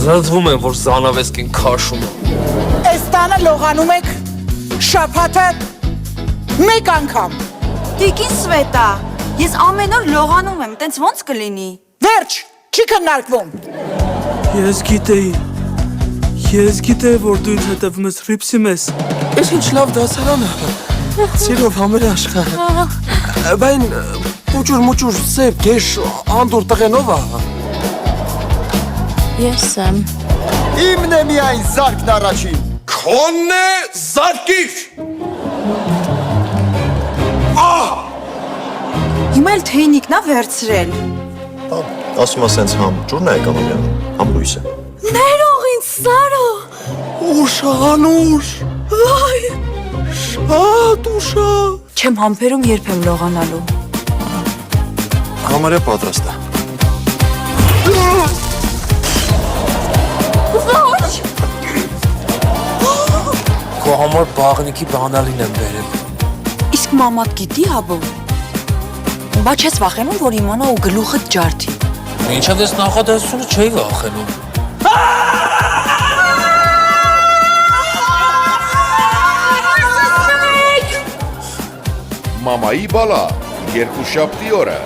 Զրդվում եմ, որ զանավեսկին քաշում եմ։ Այս տանը լողանում եք շաբաթը մեկ անգամ։ Տիկին Սվետա, ես ամեն օր լողանում եմ, տենց ոնց կլինի։ Վերջ, չի քննարկվում։ Ես գիտեի, որ դու ինձ հետևում ես, ռիպսիմ ես։ Ես ինչ լավ դասարանը։ Սիրով համեր աշխարհ։ Բայն մուճուր սև գեշ անդուր տղենով է։ Ես եմ։ Իմն է միայն զարկն առաջին։ Քոնն է զարկիր։ Հիմա էլ թեյնիկն է վերցրել։ Ասում ասենց համ ջուրն է եկամամյանը, համ լույսը։ Ներող ինձ Սարո։ Ուշ անուշ։ Վայ, Շատ ուշա։ չեմ համբերում երբ եմ լողանալու։ Համարյա պատրաստ է։ Քո համար բաղնիքի բանալին եմ բերել։ Իսկ մամատ գիտի աբո։ Բա չես վախենում, որ իմանա ու գլուխդ ջարդի։ Մինչև ես նախադասությունը չէի վախենում։ Մամայի բալա, երկուշաբթի օրը